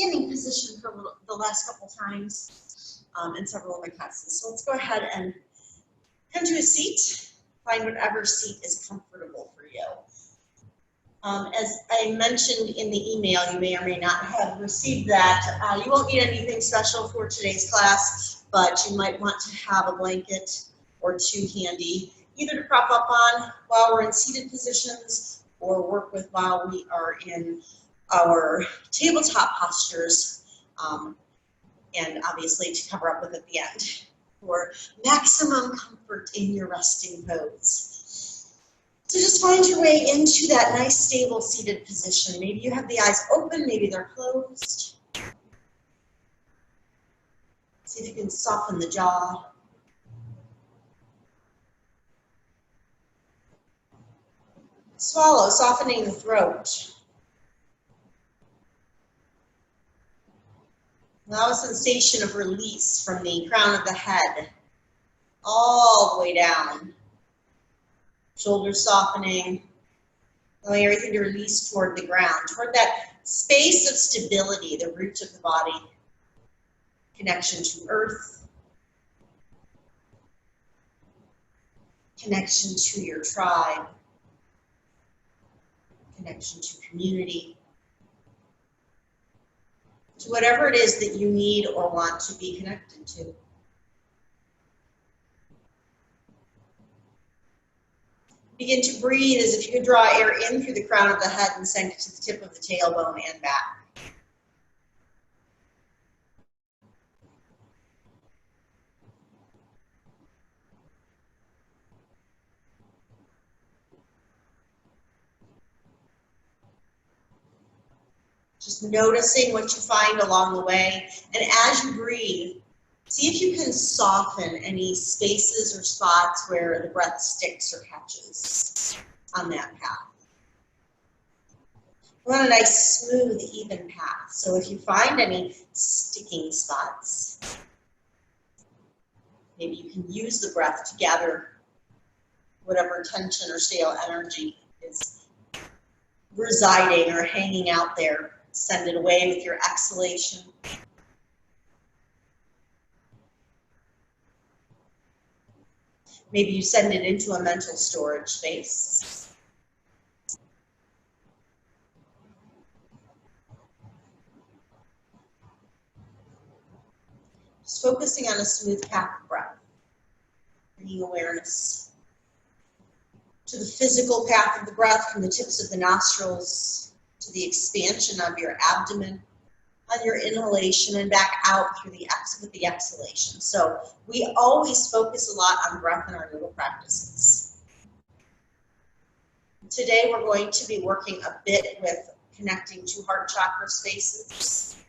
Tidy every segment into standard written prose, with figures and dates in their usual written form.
standing position for the last couple times in several of my classes. So let's go ahead and come to a seat. Find whatever seat is comfortable for you. As I mentioned in the email, you may or may not have received that. You won't need anything special for today's class, but you might want to have a blanket or two handy, either to prop up on while we're in seated positions or work with while we are in our tabletop postures, and obviously to cover up with at the end for maximum comfort in your resting pose. So just find your way into that nice, stable, seated position. Maybe you have the eyes open, maybe they're closed. See if you can soften the jaw. Swallow, softening the throat. Allow a sensation of release from the crown of the head all the way down. Shoulders softening, allowing everything to release toward the ground, toward that space of stability, the root of the body, connection to earth, connection to your tribe, connection to community, to whatever it is that you need or want to be connected to. Begin to breathe as if you could draw air in through the crown of the head and send it to the tip of the tailbone and back. Just noticing what you find along the way. And as you breathe, see if you can soften any spaces or spots where the breath sticks or catches on that path. We want a nice, smooth, even path. So if you find any sticking spots, maybe you can use the breath to gather whatever tension or stale energy is residing or hanging out there. Send it away with your exhalation. Maybe you send it into a mental storage space. Just focusing on a smooth path of breath. Bringing awareness to the physical path of the breath from the tips of the nostrils to the expansion of your abdomen on your inhalation and back out through the with the exhalation. So we always focus a lot on breath in our yoga practices. Today we're going to be working a bit with connecting to heart chakra space,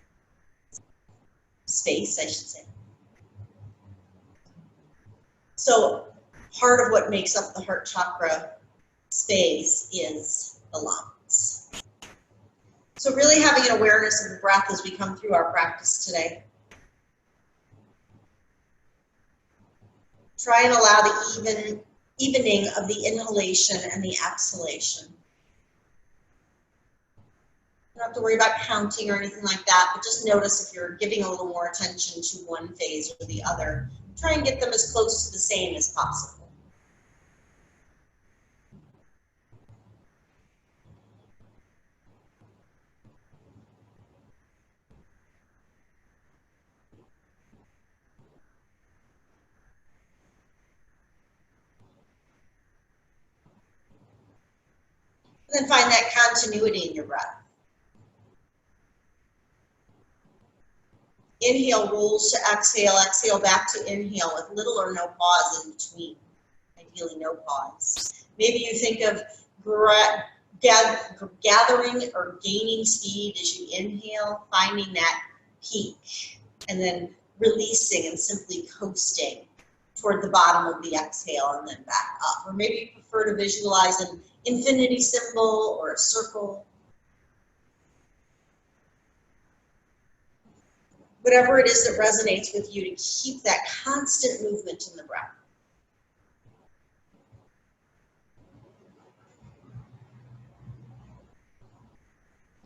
I should say. So part of what makes up the heart chakra space is the lungs. So really having an awareness of the breath as we come through our practice today. Try and allow the evening of the inhalation and the exhalation. You don't have to worry about counting or anything like that, but just notice if you're giving a little more attention to one phase or the other. Try and get them as close to the same as possible. And then find that continuity in your breath. Inhale rolls to exhale, exhale back to inhale with little or no pause in between. Ideally no pause. Maybe you think of gathering or gaining speed as you inhale, finding that peak, and then releasing and simply coasting toward the bottom of the exhale and then back up. Or maybe you prefer to visualize an infinity symbol or a circle. Whatever it is that resonates with you to keep that constant movement in the breath.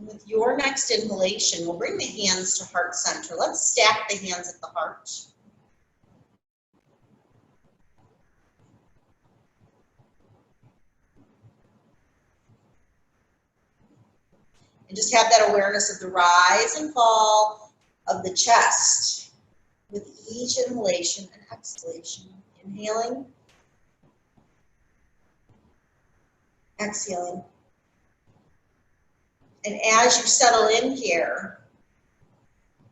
With your next inhalation, we'll bring the hands to heart center. Let's stack the hands at the heart. And just have that awareness of the rise and fall of the chest with each inhalation and exhalation. Inhaling, exhaling. And as you settle in here,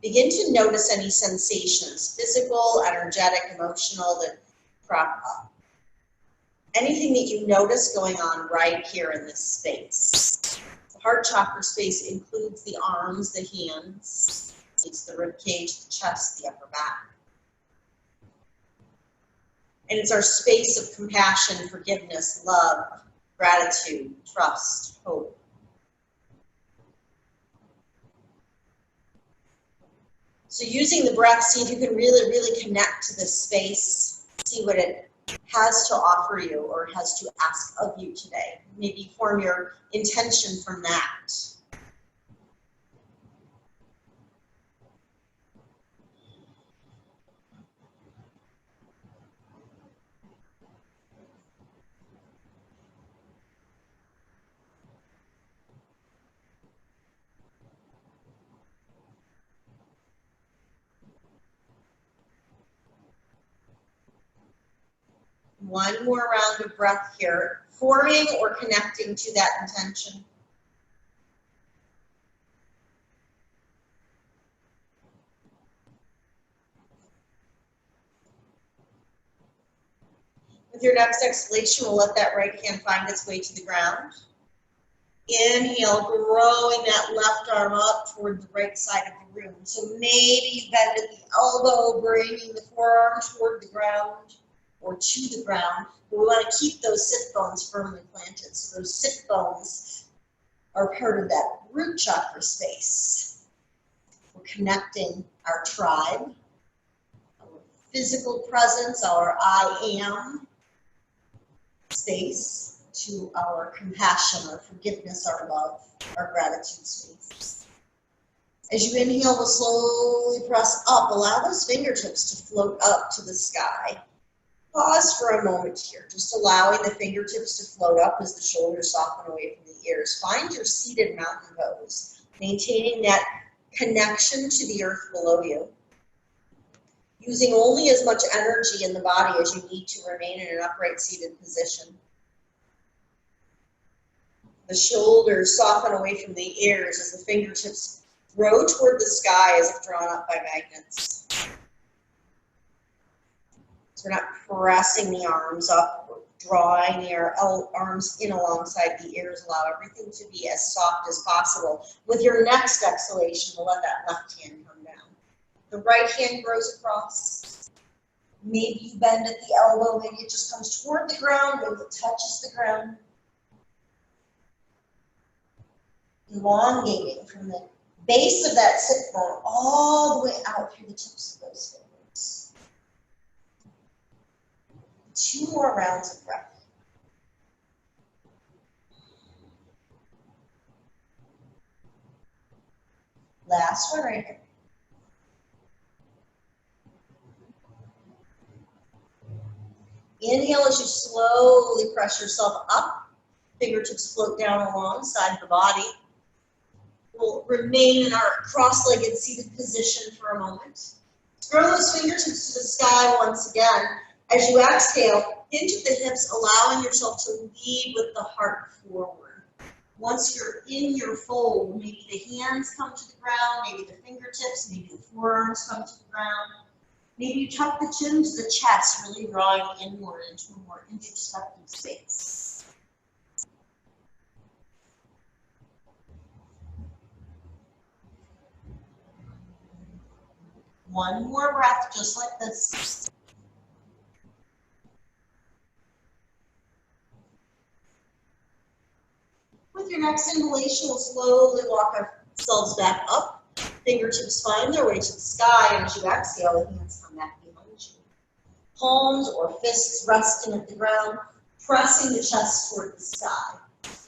begin to notice any sensations, physical, energetic, emotional, that crop up. Anything that you notice going on right here in this space. The heart chakra space includes the arms, the hands, it's the rib cage, the chest, the upper back. And it's our space of compassion, forgiveness, love, gratitude, trust, hope. So using the breath, see if you can really, really connect to this space, see what it has to offer you or has to ask of you today. Maybe form your intention from that. One more round of breath here, forming or connecting to that intention. With your next exhalation, we'll let that right hand find its way to the ground. Inhale, growing that left arm up toward the right side of the room. So maybe you bend at the elbow, bringing the forearm toward the ground or to the ground. But we want to keep those sit bones firmly planted. So those sit bones are part of that root chakra space. We're connecting our tribe, our physical presence, our I am space, to our compassion, our forgiveness, our love, our gratitude space. As you inhale, we'll slowly press up. Allow those fingertips to float up to the sky. Pause for a moment here, just allowing the fingertips to float up as the shoulders soften away from the ears. Find your seated mountain pose, maintaining that connection to the earth below you. Using only as much energy in the body as you need to remain in an upright seated position. The shoulders soften away from the ears as the fingertips grow toward the sky as if drawn up by magnets. So we're not pressing the arms up, or drawing the arms in alongside the ears. Allow everything to be as soft as possible. With your next exhalation, we'll let that left hand come down. The right hand grows across. Maybe you bend at the elbow, maybe it just comes toward the ground, maybe it touches the ground. Elongating from the base of that sit bone all the way out through the tips of those fingers. 2 more rounds of breath. Last one right here. Inhale as you slowly press yourself up. Fingertips float down alongside the body. We'll remain in our cross-legged seated position for a moment. Throw those fingertips to the sky once again. As you exhale, hinge at the hips, allowing yourself to lead with the heart forward. Once you're in your fold, maybe the hands come to the ground, maybe the fingertips, maybe the forearms come to the ground. Maybe you tuck the chin to the chest, really drawing inward into a more introspective space. One more breath, just like this. With your next inhalation, we'll slowly walk ourselves back up. Fingertips find their way to the sky, and as you exhale, the hands come back behind you. Palms or fists resting at the ground, pressing the chest toward the sky.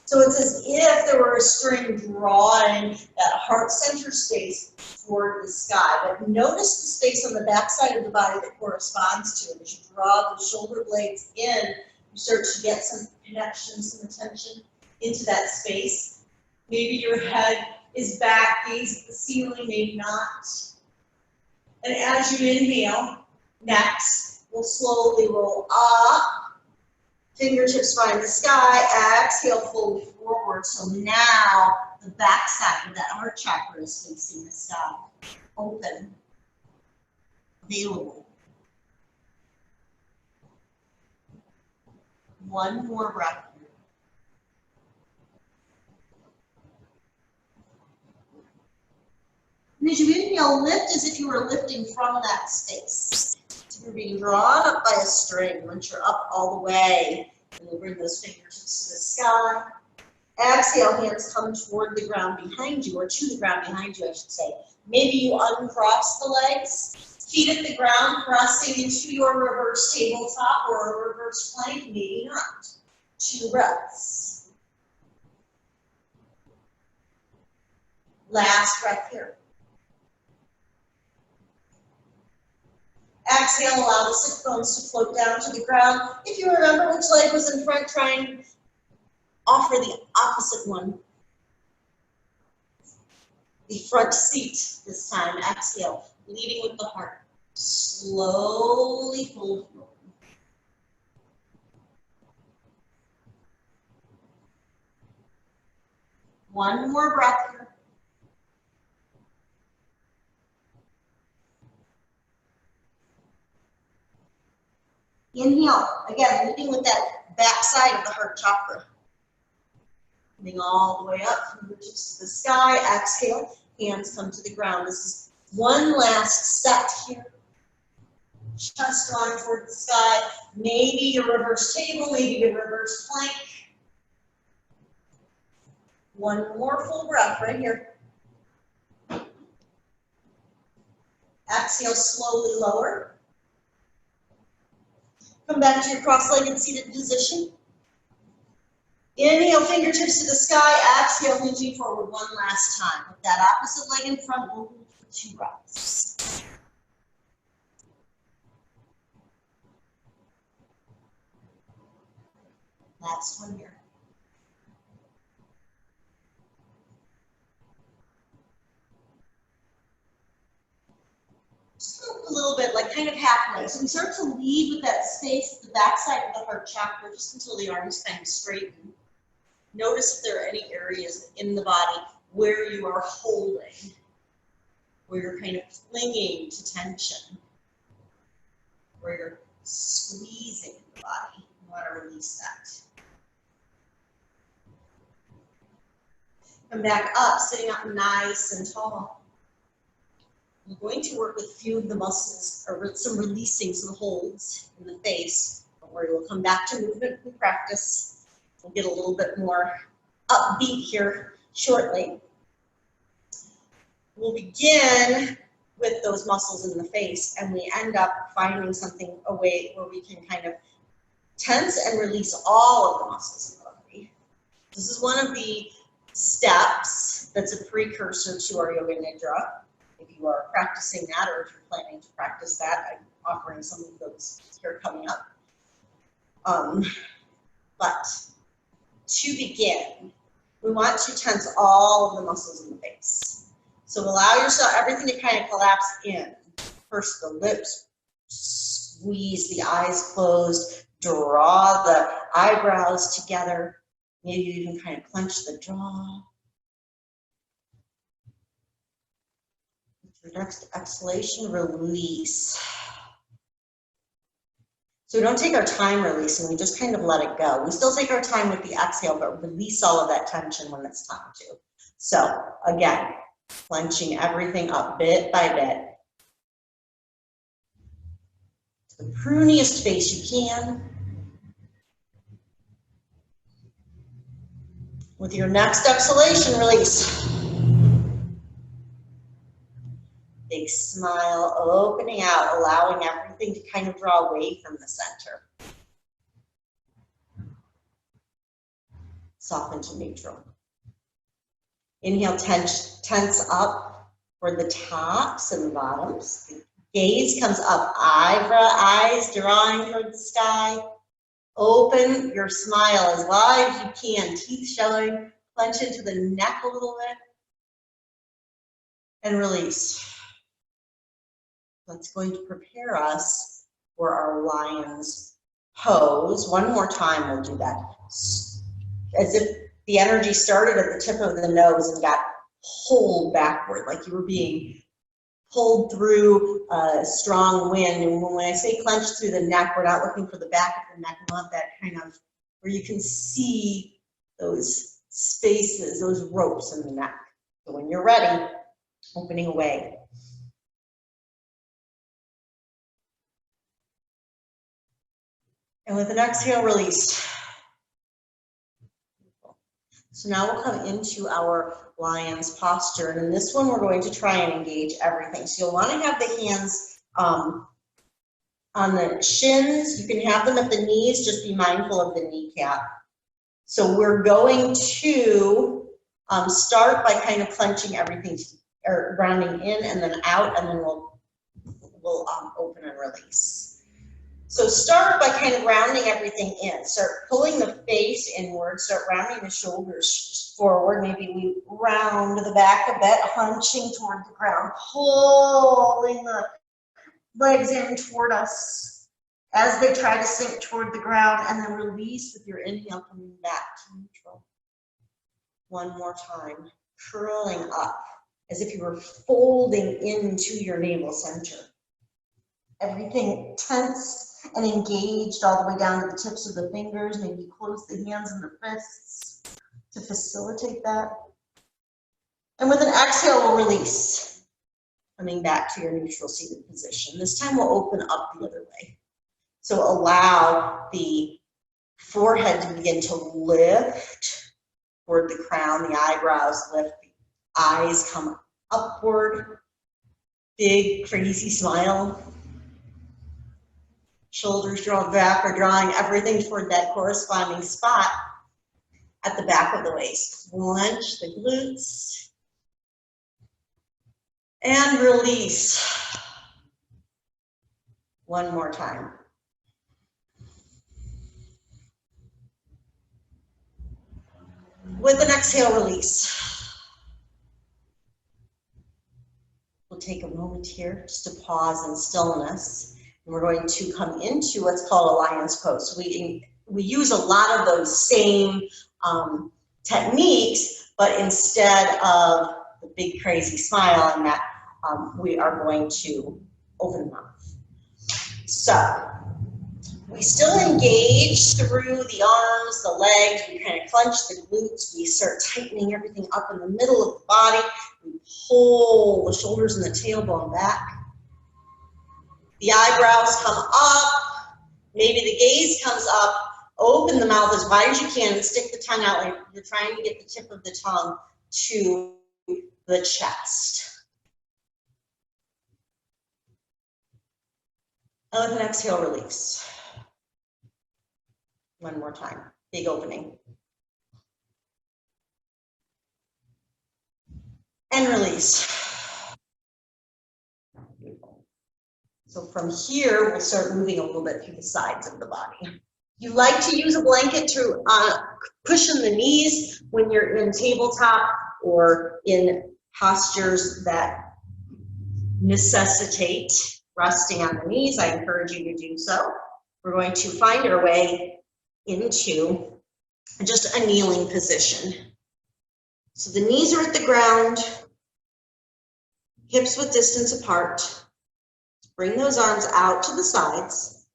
So it's as if there were a string drawing that heart center space toward the sky. But notice the space on the back side of the body that corresponds to it. As you draw the shoulder blades in, you start to get some connection, some attention into that space. Maybe your head is back, gaze at the ceiling, maybe not. And as you inhale, next, we'll slowly roll up. Fingertips find the sky, exhale, fold forward. So now the back side of that heart chakra is facing the sky. Open, available. One more breath. And as you inhale, lift as if you were lifting from that space. So you're being drawn up by a string. Once you're up all the way, and we'll bring those fingertips to the sky. Exhale, hands come toward the ground behind you, or to the ground behind you, I should say. Maybe you uncross the legs, feet at the ground, pressing into your reverse tabletop or a reverse plank, maybe not. 2 breaths. Last breath here. Exhale, allow the sit bones to float down to the ground. If you remember which leg was in front, try and offer the opposite one. The front seat this time. Exhale, leading with the heart. Slowly fold forward. One more breath here. Inhale, again, leading with that back side of the heart chakra. Coming all the way up, fingertips to the sky. Exhale, hands come to the ground. This is one last set here. Chest drawn toward the sky. Maybe your reverse table, maybe your reverse plank. One more full breath right here. Exhale, slowly lower. Come back to your cross-legged seated position. Inhale, fingertips to the sky. Exhale, hinging forward one last time. With that opposite leg in front, we'll hold for 2 breaths. Last one here. Just a little bit, like kind of halfway. So we start to lead with that space, the backside of the heart chakra, just until the arms kind of straighten. Notice if there are any areas in the body where you are holding, where you're kind of clinging to tension, where you're squeezing the body. You want to release that. Come back up, sitting up nice and tall. We're going to work with a few of the muscles, or some releasing, some holds in the face. Don't worry, we'll come back to movement in practice. We'll get a little bit more upbeat here shortly. We'll begin with those muscles in the face, and we end up finding something, a way where we can kind of tense and release all of the muscles in the body. This is one of the steps that's a precursor to our yoga nidra. If you are practicing that, or if you're planning to practice that, I'm offering some of those here coming up. But to begin, we want to tense all of the muscles in the face. So allow yourself, everything to kind of collapse in. First the lips, squeeze the eyes closed, draw the eyebrows together. Maybe you even kind of clench the jaw. With your next exhalation, release. So we don't take our time releasing, we just kind of let it go. We still take our time with the exhale, but release all of that tension when it's time to. So again, clenching everything up bit by bit. To the pruniest face you can. With your next exhalation, release. Big smile, opening out, allowing everything to kind of draw away from the center. soften to neutral. Inhale, tense up for the tops and the bottoms. The gaze comes up, eyes drawing toward the sky. Open your smile as wide as you can, teeth showing, clench into the neck a little bit, and release. That's going to prepare us for our lion's pose. One more time we'll do that. As if the energy started at the tip of the nose and got pulled backward, like you were being pulled through a strong wind. And when I say clench through the neck, we're not looking for the back of the neck. We want that kind of where you can see those spaces, those ropes in the neck. So when you're ready, opening away. And with an exhale, release. So now we'll come into our lion's posture. And in this one, we're going to try and engage everything. So you'll want to have the hands on the shins. You can have them at the knees. Just be mindful of the kneecap. So we're going to start by kind of clenching everything, or rounding in and then out, and then we'll open and release. So start by kind of rounding everything in. Start pulling the face inward, start rounding the shoulders forward. Maybe we round the back a bit, hunching toward the ground, pulling the legs in toward us as they try to sink toward the ground, and then release with your inhale, coming back to neutral. One more time, curling up as if you were folding into your navel center. Everything tense and engaged all the way down to the tips of the fingers. Maybe close the hands and the fists to facilitate that. And with an exhale, we'll release, coming back to your neutral seated position. This time we'll open up the other way. So allow the forehead to begin to lift toward the crown, the eyebrows lift, the eyes come upward, big crazy smile. Shoulders draw back, or drawing everything toward that corresponding spot at the back of the waist. Clench the glutes. And release. One more time. With an exhale, release. We'll take a moment here just to pause in stillness. We're going to come into what's called a lion's pose. So we use a lot of those same techniques, but instead of the big crazy smile and that, we are going to open the mouth. So we still engage through the arms, the legs. We kind of clench the glutes. We start tightening everything up in the middle of the body. We pull the shoulders and the tailbone back. The eyebrows come up, maybe the gaze comes up, open the mouth as wide as you can and stick the tongue out like you're trying to get the tip of the tongue to the chest. And with an exhale, release. One more time, big opening. And release. So from here, we'll start moving a little bit through the sides of the body. You like to use a blanket to cushion the knees when you're in tabletop or in postures that necessitate resting on the knees. I encourage you to do so. We're going to find our way into just a kneeling position. So the knees are at the ground, hips width distance apart. Bring those arms out to the sides.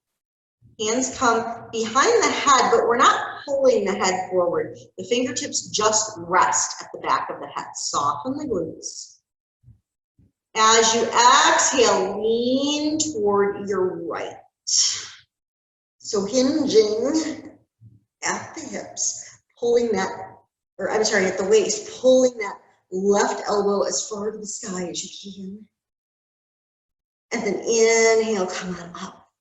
Hands come behind the head, but we're not pulling the head forward. The fingertips just rest at the back of the head. Soften the glutes. As you exhale, lean toward your right. So hinging at the hips, pulling that, or I'm sorry, at the waist, pulling that left elbow as far to the sky as you can. And then inhale, come on up.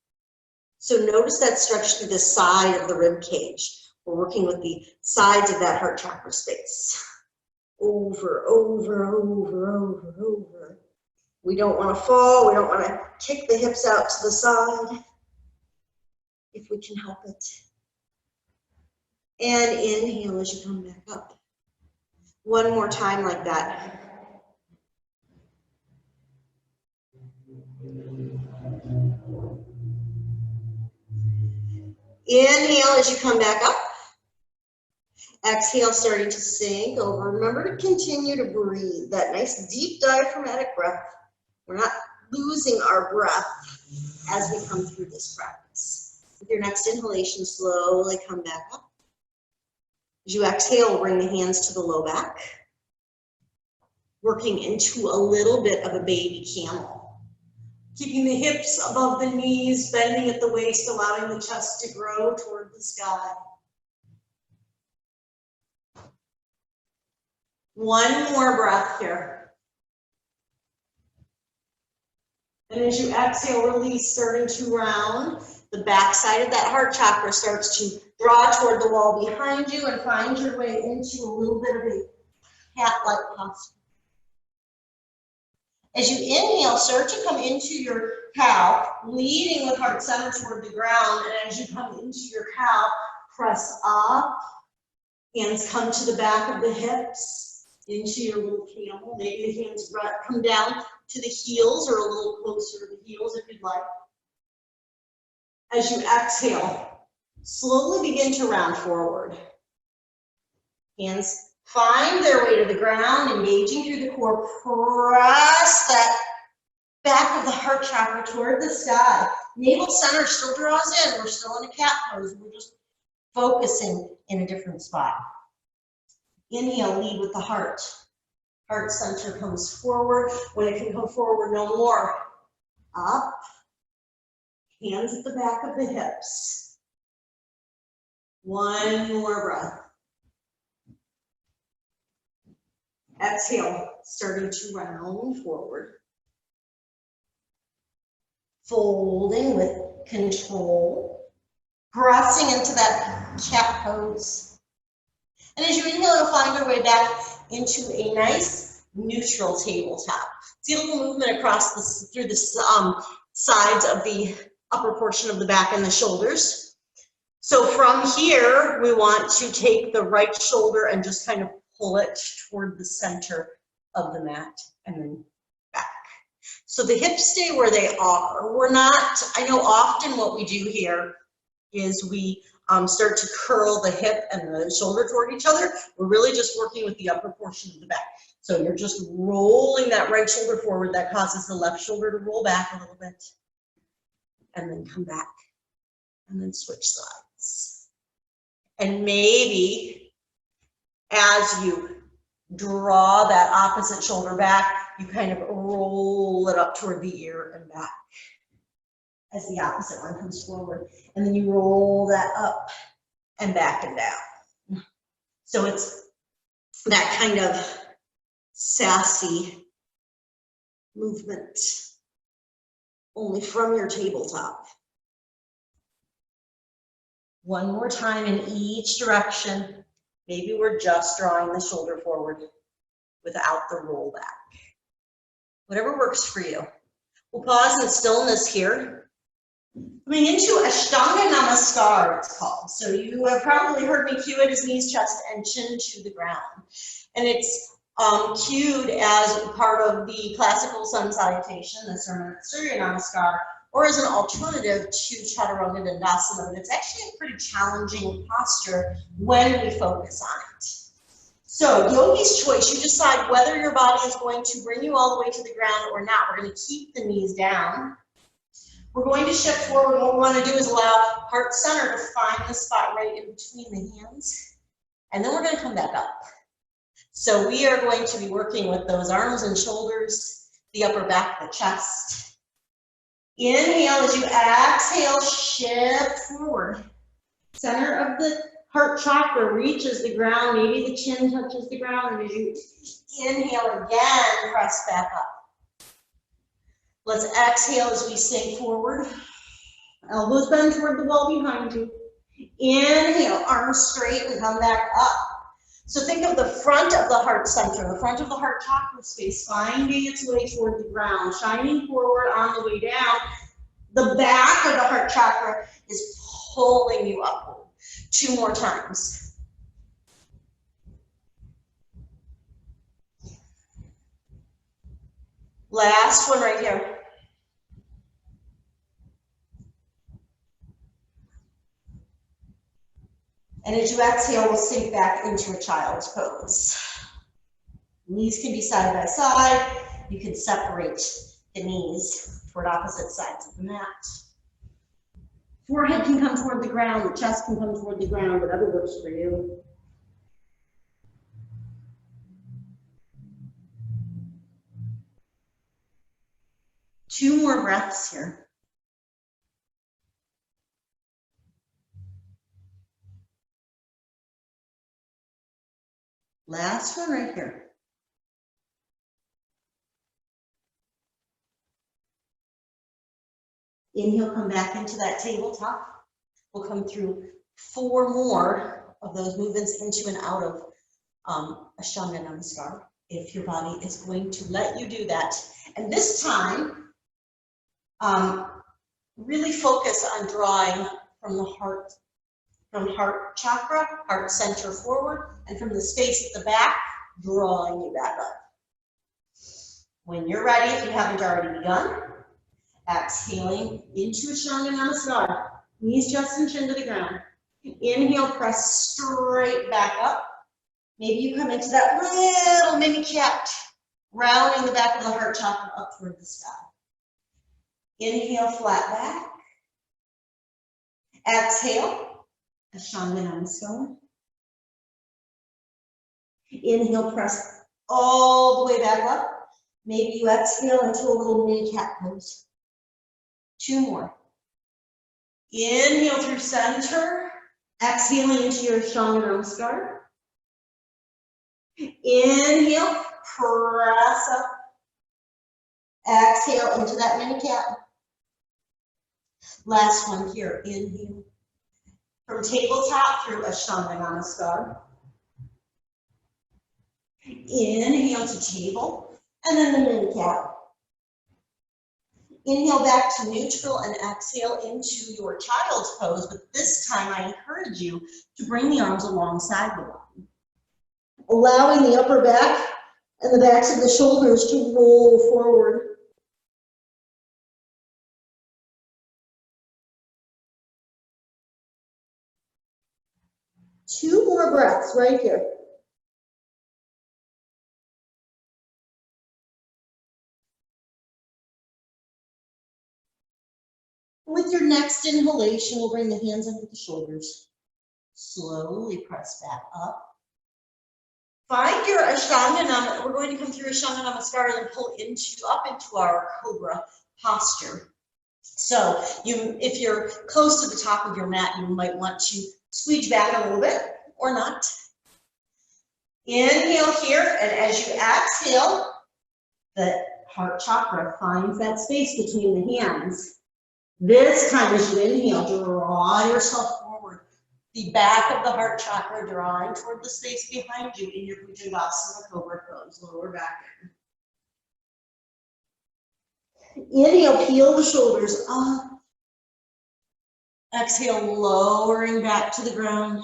So notice that stretch through the side of the rib cage. We're working with the sides of that heart chakra space. Over, over, over, over, over. We don't want to fall. We don't want to kick the hips out to the side if we can help it. And inhale as you come back up. One more time like that. Inhale as you come back up. Exhale, starting to sink over. Remember to continue to breathe. That nice deep diaphragmatic breath. We're not losing our breath as we come through this practice. With your next inhalation, slowly come back up. As you exhale, bring the hands to the low back. Working into a little bit of a baby camel. Keeping the hips above the knees, bending at the waist, allowing the chest to grow toward the sky. One more breath here. And as you exhale, release, starting to round. The back side of that heart chakra starts to draw toward the wall behind you and find your way into a little bit of a cat-like posture. As you inhale, start to come into your cow, leading with heart center toward the ground. And as you come into your cow, press up. Hands come to the back of the hips, into your little camel. Maybe the hands come down to the heels or a little closer to the heels if you'd like. As you exhale, slowly begin to round forward. Hands find their way to the ground, engaging through the core. Press that back of the heart chakra toward the sky. Navel center still draws in. We're still in a cat pose. We're just focusing in a different spot. Inhale, lead with the heart. Heart center comes forward. When it can come forward no more. Up. Hands at the back of the hips. One more breath. Exhale, starting to round forward. Folding with control. Pressing into that cat pose. And as you inhale, you'll find your way back into a nice neutral tabletop. See a little movement across through the sides of the upper portion of the back and the shoulders. So from here, we want to take the right shoulder and just kind of pull it toward the center of the mat and then back. So the hips stay where they are. We're not, I know often what we do here is we start to curl the hip and the shoulder toward each other. We're really just working with the upper portion of the back. So you're just rolling that right shoulder forward. That causes the left shoulder to roll back a little bit. And then come back. And then switch sides. And maybe as you draw that opposite shoulder back, you kind of roll it up toward the ear and back as the opposite one comes forward. And then you roll that up and back and down. So it's that kind of sassy movement, only from your tabletop. One more time in each direction. Maybe we're just drawing the shoulder forward without the roll back. Whatever works for you. We'll pause in stillness here. Coming into Ashtanga Namaskar, it's called. So you have probably heard me cue it as knees, chest, and chin to the ground. And it's cued as part of the classical sun salutation, the Surya Namaskar, or as an alternative to Chaturanga Dandasana. But it's actually a pretty challenging posture when we focus on it. So yogi's choice, you decide whether your body is going to bring you all the way to the ground or not. We're going to keep the knees down. We're going to shift forward. What we want to do is allow heart center to find the spot right in between the hands. And then we're going to come back up. So we are going to be working with those arms and shoulders, the upper back, the chest. Inhale as you exhale, shift forward. Center of the heart chakra reaches the ground. Maybe the chin touches the ground. And as you inhale again, press back up. Let's exhale as we sink forward. Elbows bend toward the wall behind you. Inhale, arms straight and come back up. So think of the front of the heart center, the front of the heart chakra space, finding its way toward the ground, shining forward on the way down. The back of the heart chakra is pulling you upward. 2 more times. Last one right here. And as you exhale, we'll sink back into a child's pose. Knees can be side by side. You can separate the knees toward opposite sides of the mat. Forehead can come toward the ground, the chest can come toward the ground, whatever works for you. Two more breaths here. Last one right here. Inhale, come back into that tabletop. We'll come through 4 more of those movements into and out of Asana Namaskar, if your body is going to let you do that. And this time, really focus on drawing from the heart, from heart chakra, heart center forward, and from the space at the back, drawing you back up. When you're ready, if you haven't already begun, exhaling into Asana Namaskar. Knees, chest, and chin to the ground. Inhale, press straight back up. Maybe you come into that little mini cat, rounding the back of the heart chakra up toward the sky. Inhale, flat back. Exhale, Asana Namaskar. Inhale, press all the way back up. Maybe you exhale into a little mini cat pose. 2 more. Inhale through center. Exhaling into your Asana Namaskar. Inhale, press up. Exhale into that mini cat. Last one here. Inhale. From tabletop through Asana Namaskar. Inhale to table. And then the mini cat. Inhale back to neutral and exhale into your child's pose, but this time I encourage you to bring the arms alongside the body, allowing the upper back and the backs of the shoulders to roll forward. Two more breaths right here. With your next inhalation, we'll bring the hands under the shoulders. Slowly press back up. Find your Asana Namaskar. We're going to come through Asana Namaskar and pull up into our Cobra posture. So if you're close to the top of your mat, you might want to squeeze back a little bit or not. Inhale here, and as you exhale, the heart chakra finds that space between the hands. This time as you inhale, draw yourself forward. The back of the heart chakra drawing toward the space behind you in your Bhujangasana Cobra pose, lower back in. Inhale, peel the shoulders up. Exhale, lowering back to the ground.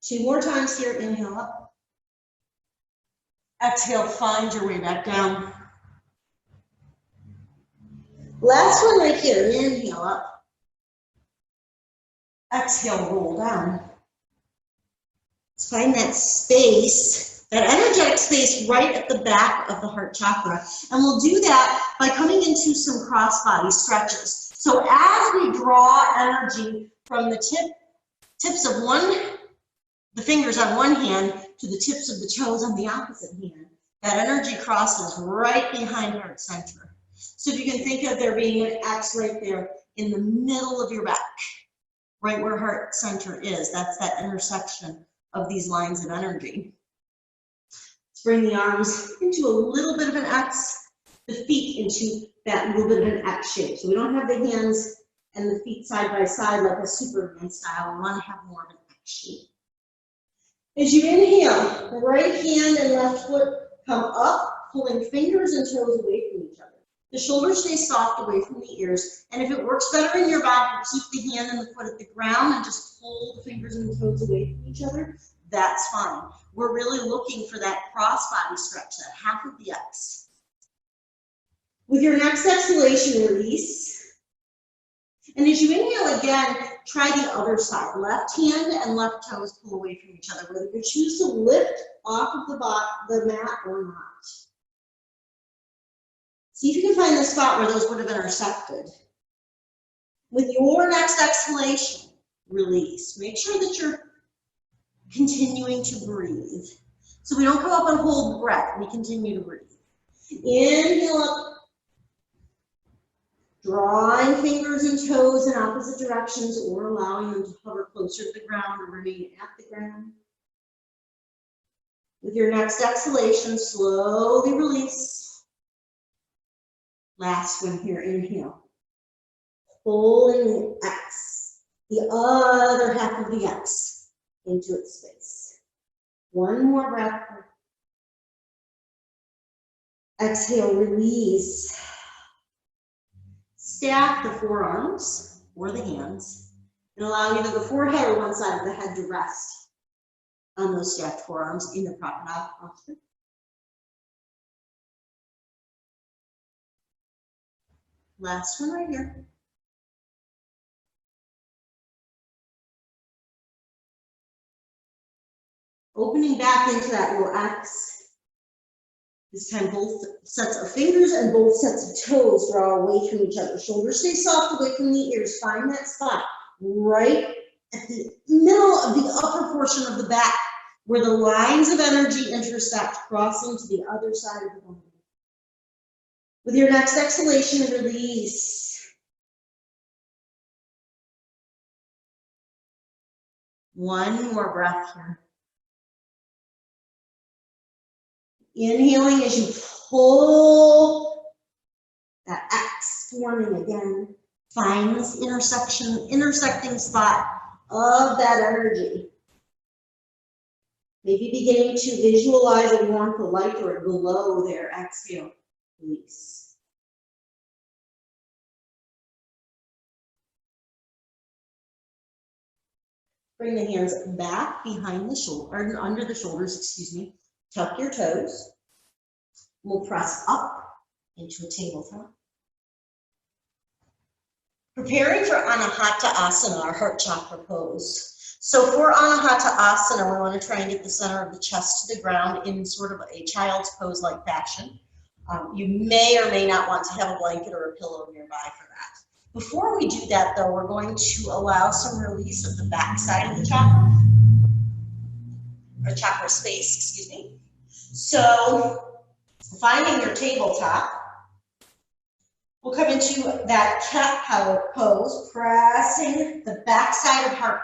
2 more times here, inhale up. Exhale, find your way back down. Last one right here, inhale up. Exhale, roll down. Let's find that space, that energetic space right at the back of the heart chakra. And we'll do that by coming into some cross-body stretches. So as we draw energy from the tips of the fingers on one hand to the tips of the toes on the opposite hand, that energy crosses right behind heart center. So if you can think of there being an X right there in the middle of your back, right where heart center is, that's that intersection of these lines of energy. Let's bring the arms into a little bit of an X, the feet into that little bit of an X shape. So we don't have the hands and the feet side by side like a Superman style. We want to have more of an X shape. As you inhale, the right hand and left foot come up, pulling fingers and toes away from each other. The shoulders stay soft away from the ears, and if it works better in your body to keep the hand and the foot at the ground and just pull the fingers and the toes away from each other, that's fine. We're really looking for that cross body stretch, that half of the X. With your next exhalation, release. And as you inhale again, try the other side. Left hand and left toes pull away from each other, whether you choose to lift off of the mat or not. See if you can find the spot where those would have intersected. With your next exhalation, release. Make sure that you're continuing to breathe. So we don't go up and hold the breath, we continue to breathe. Inhale up, drawing fingers and toes in opposite directions or allowing them to hover closer to the ground or remain at the ground. With your next exhalation, slowly release. Last one here, inhale. Pulling the X, the other half of the X, into its space. One more breath. Exhale, release. Stack the forearms or the hands and allow either the forehead or one side of the head to rest on those stacked forearms in the proper posture. Last one right here. Opening back into that little X. This time both sets of fingers and both sets of toes draw away from each other. Shoulders stay soft away from the ears. Find that spot right at the middle of the upper portion of the back where the lines of energy intersect, crossing to the other side of the body. With your next exhalation, release. One more breath here. Inhaling as you pull that X, forming again. Find this intersecting spot of that energy. Maybe beginning to visualize a warmth, a light, or below there. Exhale, release. Bring the hands back behind the shoulder, or under the shoulders, excuse me. Tuck your toes. We'll press up into a tabletop. Preparing for Anahata Asana, our heart chakra pose. So for Anahata Asana, we want to try and get the center of the chest to the ground in sort of a child's pose-like fashion. You may or may not want to have a blanket or a pillow nearby for that. Before we do that, though, we're going to allow some release of the back side of the chakra, or chakra space, excuse me. So, finding your tabletop, we'll come into that cat pose, pressing the back side of heart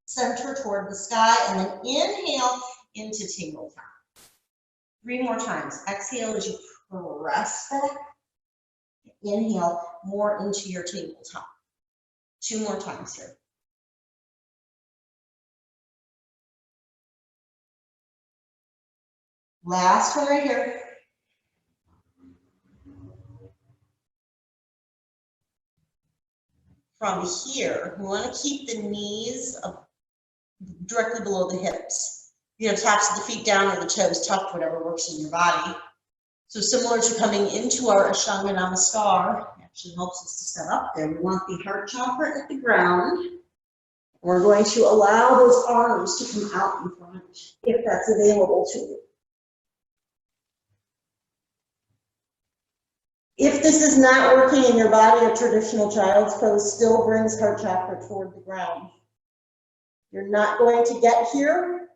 center toward the sky, and then inhale into tabletop. 3 more times. Exhale as you press back. Inhale more into your tabletop. 2 more times here. Last one right here. From here, we want to keep the knees up directly below the hips. You know, taps of the feet down or the toes tucked, whatever works in your body. So similar to coming into our Ashtanga Namaskar, it actually helps us to set up there. We want the heart chakra at the ground. We're going to allow those arms to come out in front if that's available to you. If this is not working in your body, a traditional child's pose still brings heart chakra toward the ground. You're not going to get here,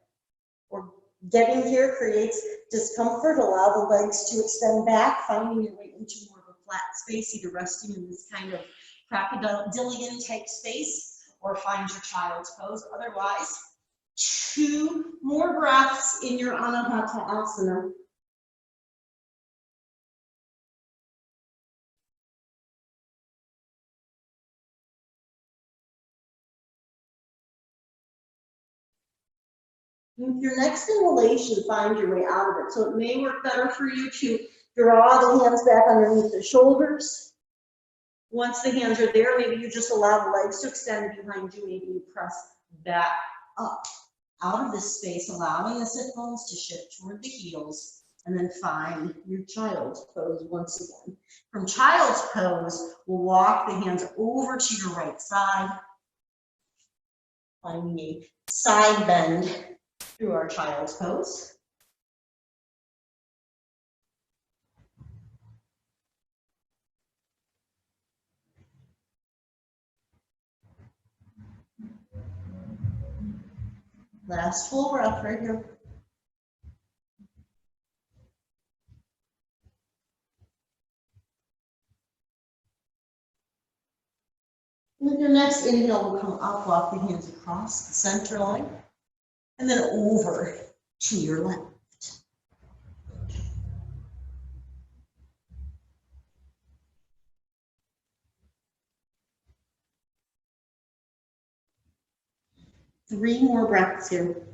or getting here creates discomfort. Allow the legs to extend back, finding your way into more of a flat space, either resting in this kind of crocodilian type space, or find your child's pose. Otherwise, 2 more breaths in your Anahata Asana. With your next inhalation, find your way out of it. So it may work better for you to draw the hands back underneath the shoulders. Once the hands are there, maybe you just allow the legs to extend behind you. Maybe you press back up out of this space, allowing the sit bones to shift toward the heels, and then find your child's pose once again. From child's pose, we'll walk the hands over to your right side, finding a side bend through our child's pose. Last full breath right here. With your next inhale, we'll come up, walk the hands across the center line, and then over to your left. Three more breaths here.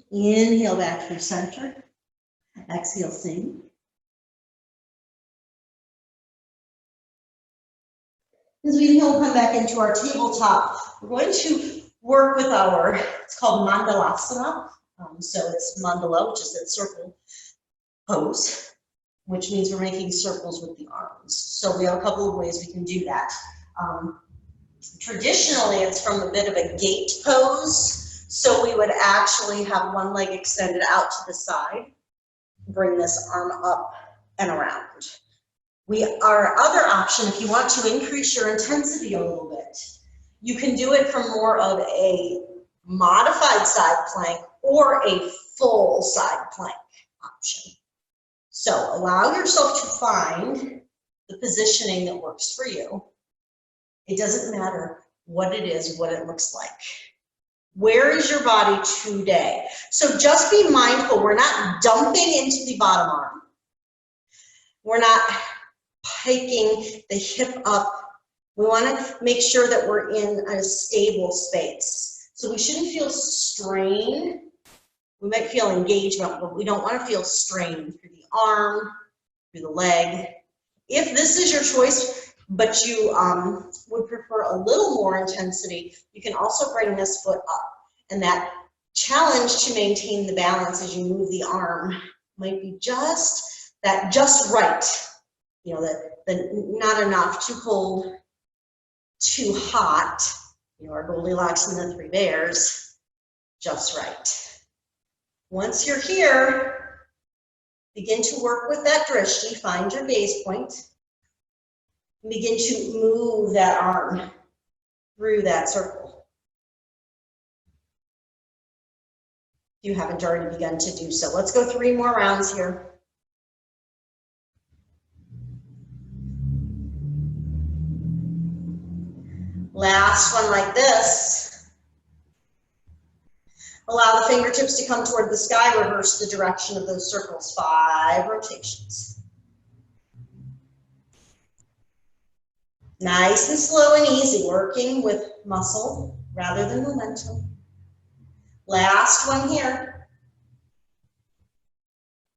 Inhale back through center. Exhale, sink. As we inhale, come back into our tabletop. We're going to work with our, it's called mandalasana. So it's mandala, which is that circle pose, which means we're making circles with the arms. So we have a couple of ways we can do that. Traditionally, it's from a bit of a gate pose. So we would actually have one leg extended out to the side, bring this arm up and around. Our other option, if you want to increase your intensity a little bit, you can do it from more of a modified side plank or a full side plank option. So allow yourself to find the positioning that works for you. It doesn't matter what it is, what it looks like. Where is your body today? So just be mindful, we're not dumping into the bottom arm. We're not hiking the hip up. We want to make sure that we're in a stable space. So we shouldn't feel strain. We might feel engagement, but we don't want to feel strain through the arm, through the leg. If this is your choice, but you would prefer a little more intensity, you can also bring this foot up. And that challenge to maintain the balance as you move the arm might be just right. You know, the not enough, too cold, too hot. You know, our Goldilocks and the Three Bears, just right. Once you're here, begin to work with that drishti, find your gaze point, and begin to move that arm through that circle. If you haven't already begun to do so. Let's go 3 more rounds here. Last one like this. Allow the fingertips to come toward the sky, reverse the direction of those circles, 5 rotations. Nice and slow and easy, working with muscle rather than momentum. Last one here.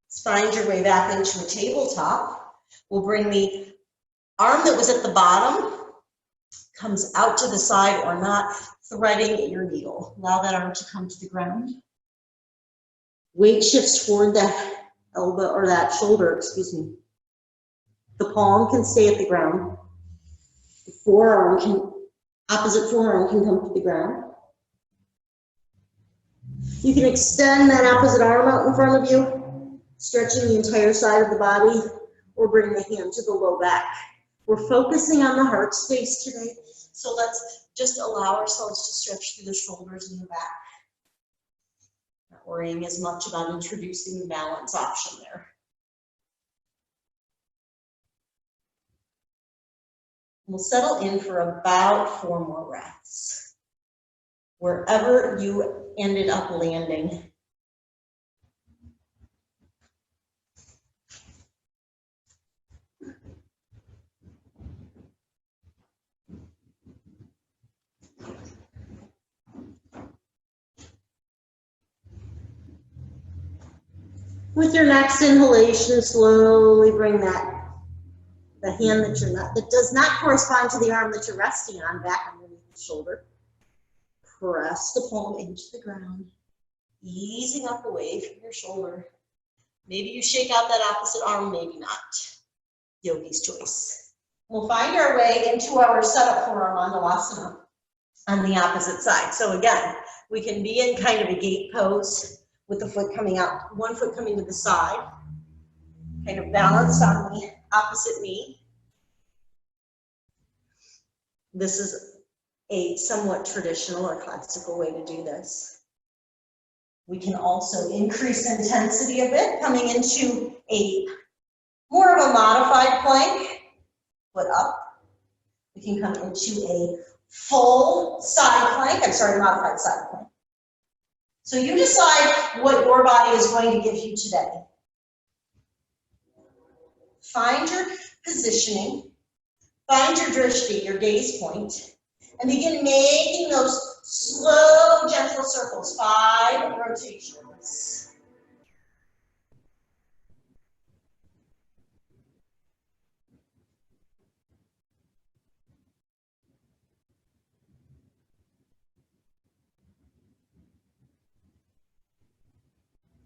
Let's find your way back into a tabletop. We'll bring the arm that was at the bottom, comes out to the side or not, threading your needle. Allow that arm to come to the ground. Weight shifts toward that elbow or that shoulder, excuse me. The palm can stay at the ground. The opposite forearm can come to the ground. You can extend that opposite arm out in front of you, stretching the entire side of the body, or bring the hand to the low back. We're focusing on the heart space today, so let's just allow ourselves to stretch through the shoulders and the back. Not worrying as much about introducing the balance option there. We'll settle in for about 4 more breaths. wherever you ended up landing. With your next inhalation, slowly bring the hand that does not correspond to the arm that you're resting on back underneath the shoulder. Press the palm into the ground, easing up away from your shoulder. Maybe you shake out that opposite arm, maybe not. Yogi's choice. We'll find our way into our setup for our asana on the opposite side. So again, we can be in kind of a gate pose with the foot coming out, one foot coming to the side, kind of balanced on the opposite knee. This is a somewhat traditional or classical way to do this. We can also increase intensity a bit, coming into a more of a modified plank, foot up. We can come into a full side plank, modified side plank. So you decide what your body is going to give you today. Find your positioning, find your drishti, your gaze point, and begin making those slow, gentle circles, 5 rotations.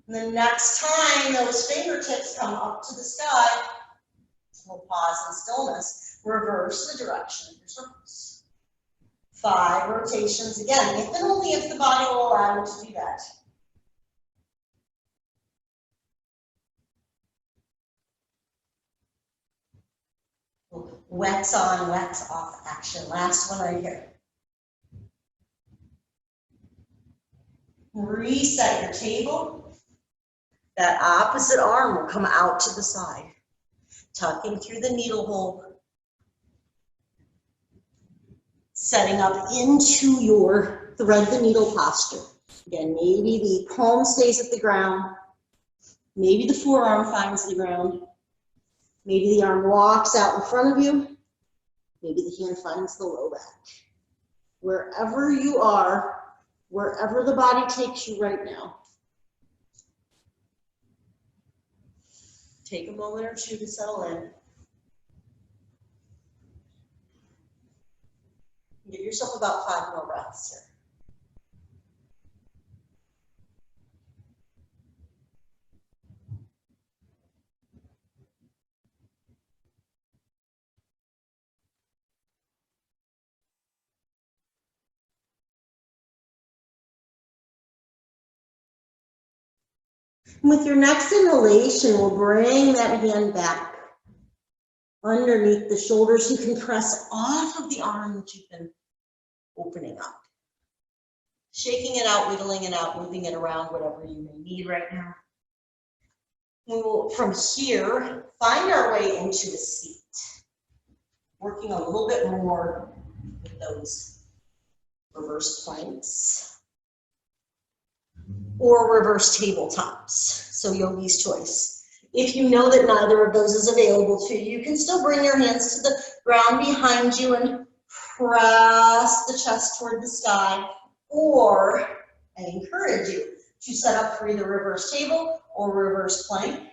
And the next time those fingertips come up to the sky, we'll pause in stillness, reverse the direction of your circles. 5 rotations again, if and only if the body will allow you to do that. Wax on, wax off action. Last one right here. Reset your table. That opposite arm will come out to the side, tucking through the needle hole, setting up into your thread the needle posture. Again, maybe the palm stays at the ground, maybe the forearm finds the ground, maybe the arm walks out in front of you, maybe the hand finds the low back. Wherever you are, wherever the body takes you right now, take a moment or two to settle in. Give yourself about 5 more breaths here. With your next inhalation, we'll bring that hand back underneath the shoulders. You can press off of the arm that you've been opening up. Shaking it out, whittling it out, moving it around, whatever you may need right now. We will, from here, find our way into a seat. Working a little bit more with those reverse planks or reverse tabletops. So yogi's choice. If you know that neither of those is available to you, you can still bring your hands to the ground behind you and press the chest toward the sky. Or I encourage you to set up for either reverse table or reverse plank.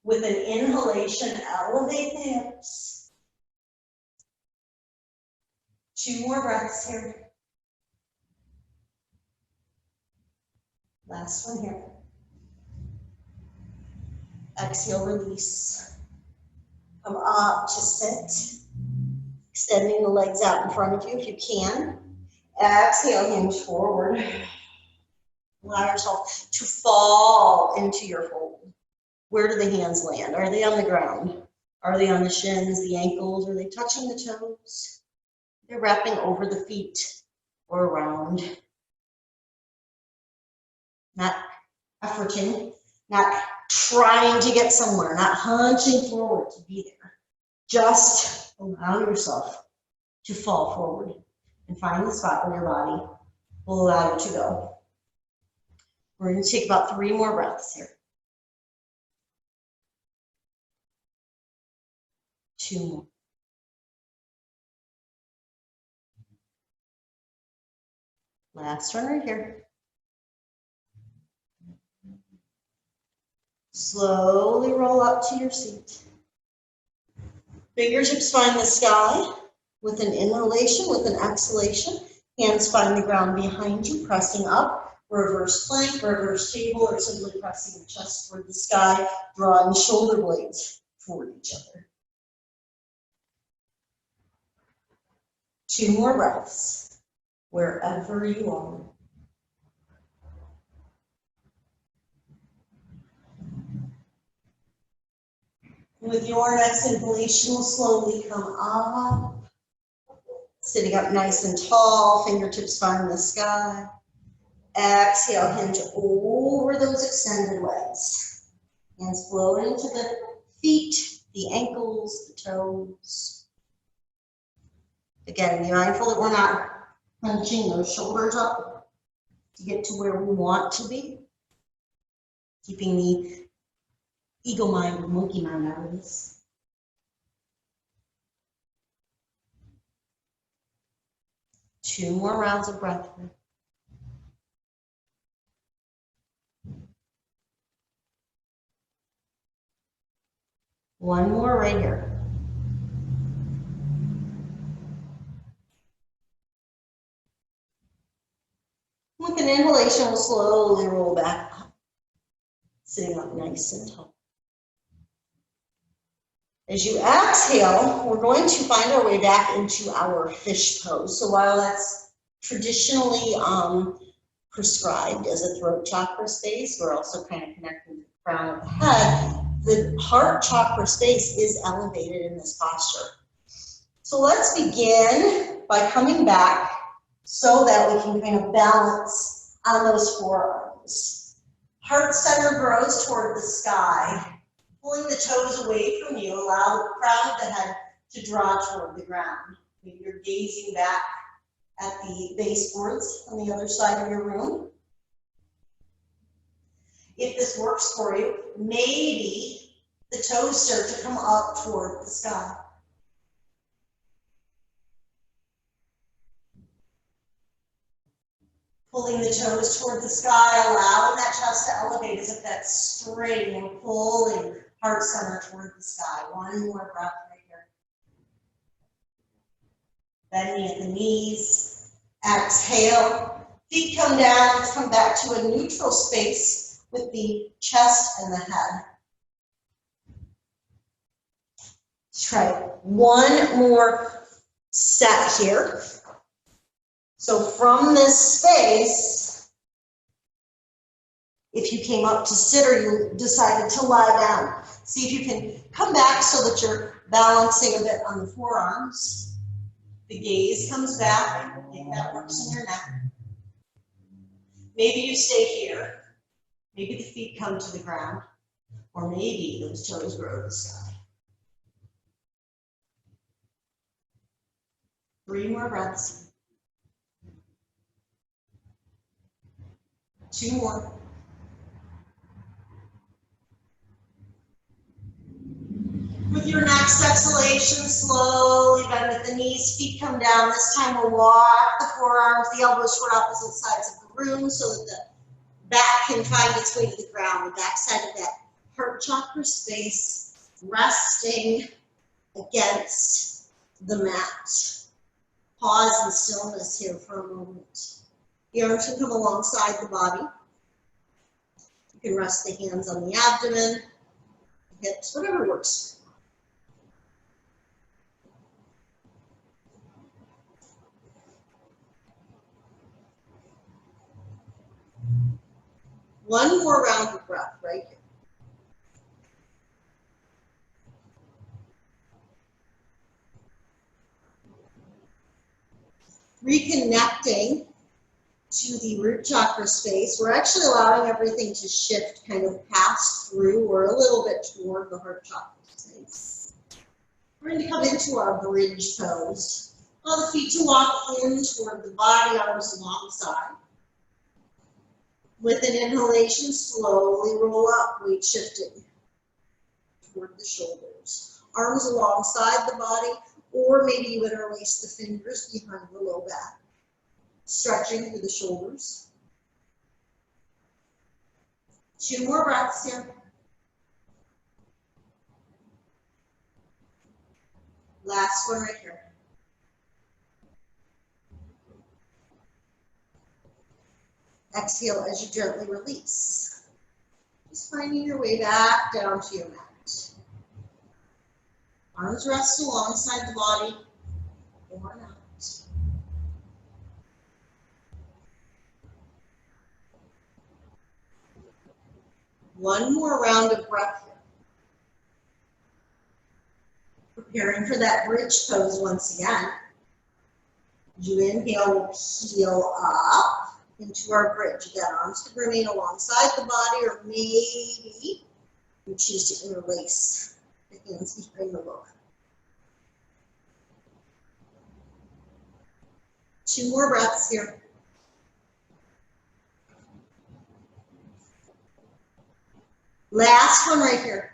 With an inhalation, elevate the hips. 2 more breaths here. Last one here. Exhale, release. Come up to sit. Extending the legs out in front of you if you can. Exhale, hinge forward. Allow yourself to fall into your fold. Where do the hands land? Are they on the ground? Are they on the shins, the ankles? Are they touching the toes? They're wrapping over the feet or around. Not efforting, not trying to get somewhere, not hunching forward to be there. Just allow yourself to fall forward and find the spot in your body will allow you to go. We're going to take about 3 more breaths here. 2 more. Last one right here. Slowly roll up to your seat. Fingertips find the sky with an inhalation, with an exhalation. Hands find the ground behind you, pressing up. Reverse plank, reverse table, or simply pressing the chest toward the sky, drawing shoulder blades toward each other. 2 more breaths, wherever you are. With your next inhalation, we'll slowly come up, sitting up nice and tall, fingertips find the sky. Exhale, hinge over those extended legs. Hands float into the feet, the ankles, the toes. Again, be mindful that we're not hunching those shoulders up to get to where we want to be. Keeping the ego mind or monkey mind out of this. Two more rounds of breath work. One more right here. With an inhalation, we'll slowly roll back up, sitting up nice and tall. As you exhale, we're going to find our way back into our fish pose. So while that's traditionally prescribed as a throat chakra space, we're also kind of connecting to the crown of the head. The heart chakra space is elevated in this posture. So let's begin by coming back so that we can kind of balance on those forearms. Heart center grows toward the sky, pulling the toes away from you. Allow the crown of the head to draw toward the ground. Maybe you're gazing back at the baseboards on the other side of your room. If this works for you, maybe the toes start to come up toward the sky. Pulling the toes toward the sky, allowing that chest to elevate as if that's straight and pulling heart center toward the sky. One more breath right here. Bending at the knees. Exhale. Feet come down. Let's come back to a neutral space with the chest and the head. Let's try one more set here. So from this space, if you came up to sit or you decided to lie down, see if you can come back so that you're balancing a bit on the forearms. The gaze comes back, if that works in your neck. Maybe you stay here. Maybe the feet come to the ground, or maybe those toes grow to the sky. 3 more breaths. 2 more. With your next exhalation, slowly bend at the knees, feet come down. This time we'll walk the forearms, the elbows toward opposite sides of the room so that the back can find its way to the ground, the back side of that heart chakra space, resting against the mat. Pause in stillness here for a moment. The arms can come alongside the body. You can rest the hands on the abdomen, hips, whatever works. One more round of breath right here. Reconnecting to the root chakra space, we're actually allowing everything to shift, kind of pass through or a little bit toward the heart chakra space. We're going to come into our bridge pose. Allow the feet to walk in toward the body, arms alongside. With an inhalation, slowly roll up, weight shifting toward the shoulders. Arms alongside the body, or maybe you interlace the fingers behind the low back. Stretching through the shoulders. 2 more breaths here. Last one right here. Exhale as you gently release. Just finding your way back down to your mat. Arms rest alongside the body or not. One more round of breath here. Preparing for that bridge pose once again. As you inhale, we'll peel up into our bridge. Again, arms can remain alongside the body, or maybe you choose to interlace the hands behind the lower. 2 more breaths here. Last one right here.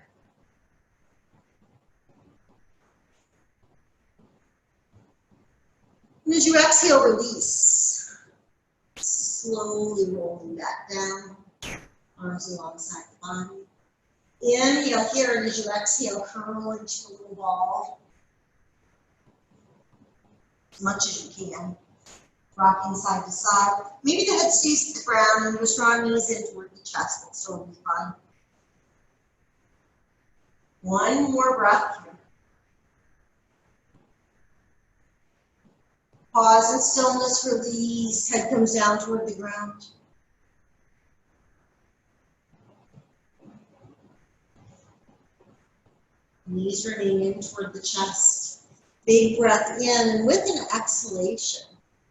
And as you exhale, release. Slowly rolling back down. Arms alongside the body. Inhale here, and as you exhale, curl into a little ball. As much as you can. Rocking side to side. Maybe the head stays to the ground and just draw knees in toward the chest. That's totally fine. One more breath here. Pause in stillness, release. Head comes down toward the ground. Knees remain in toward the chest. Big breath in, and with an exhalation,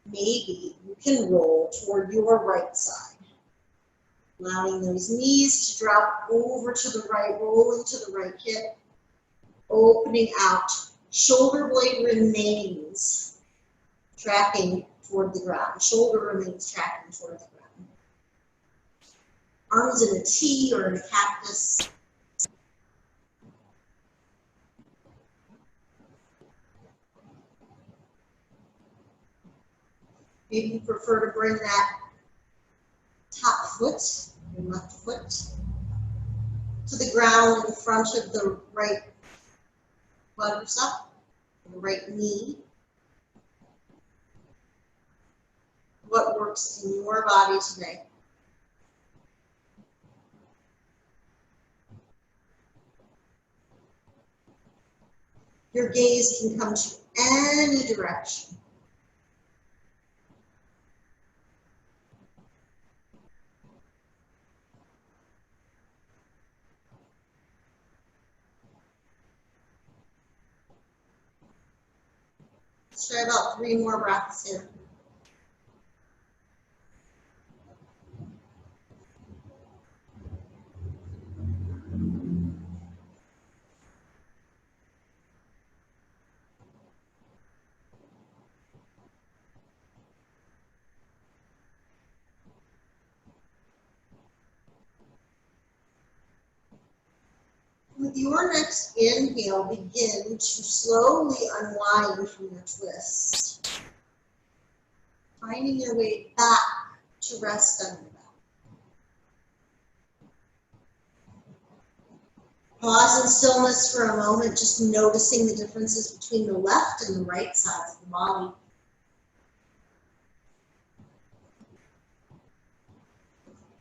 maybe you can roll toward your right side. Allowing those knees to drop over to the right, rolling to the right hip, opening out. Shoulder blade remains tracking toward the ground. Shoulder remains tracking toward the ground. Arms in a T or in a cactus. Maybe you prefer to bring that top foot, your left foot, to the ground in front of the right quadricep, the right knee. What works in your body today? Your gaze can come to any direction. Let's try about 3 more breaths here. With your next inhale, begin to slowly unwind from your twist. Finding your way back to rest on your back. Pause in stillness for a moment, just noticing the differences between the left and the right sides of the body.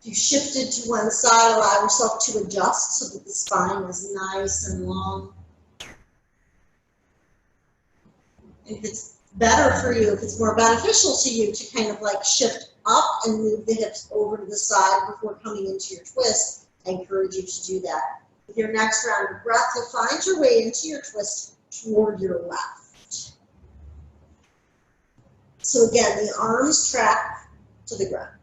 If you shifted to one side, allow yourself to adjust so that the spine is nice and long. If it's better for you, if it's more beneficial to you to kind of like shift up and move the hips over to the side before coming into your twist, I encourage you to do that. With your next round of breath, you'll find your way into your twist toward your left. So again, the arms track to the ground.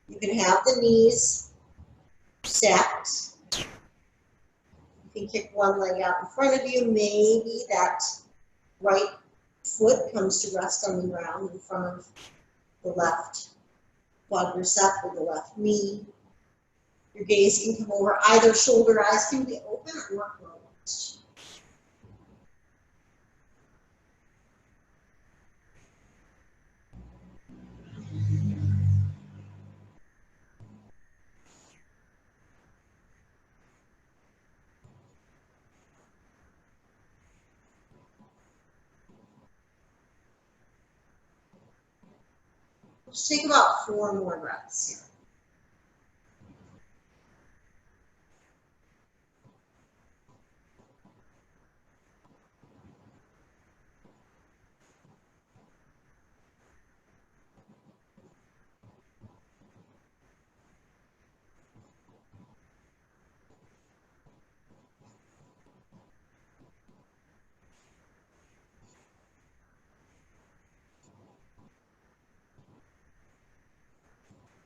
You can have the knees stacked. You can kick one leg out in front of you. Maybe that right foot comes to rest on the ground in front of the left quadricep or the left knee. Your gaze can come over either shoulder, eyes can be open or closed. Just take about 4 more breaths here.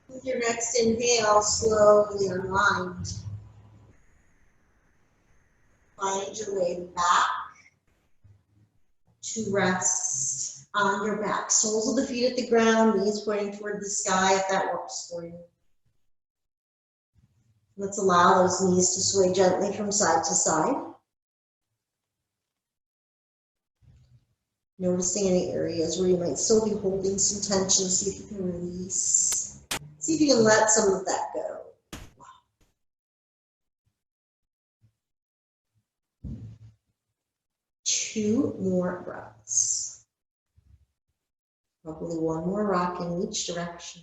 With your next inhale, slowly unwind. Find your way back to rest on your back. Soles of the feet at the ground, knees pointing toward the sky if that works for you. Let's allow those knees to sway gently from side to side. Noticing any areas where you might still be holding some tension, see if you can release. See if you can let some of that go. 2 more breaths. Probably 1 more rock in each direction.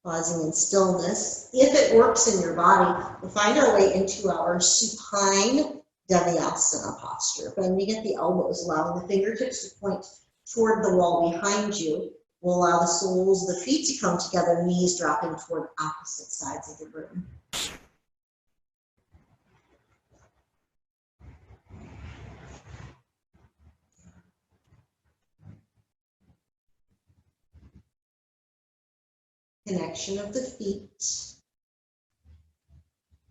Pausing in stillness. If it works in your body, we'll find our way into our supine Devyasana posture. Bending at the elbows, allowing the fingertips to point toward the wall behind you. We'll allow the soles of the feet to come together, knees dropping toward opposite sides of the room. Connection of the feet,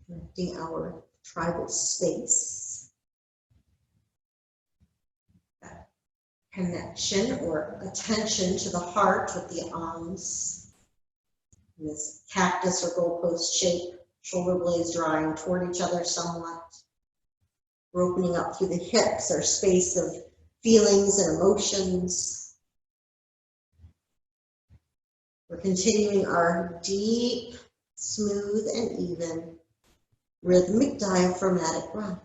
connecting our tribal space. That connection or attention to the heart with the arms in this cactus or goalpost shape, shoulder blades drawing toward each other somewhat. We're opening up through the hips, our space of feelings and emotions. We're continuing our deep, smooth, and even rhythmic diaphragmatic breath.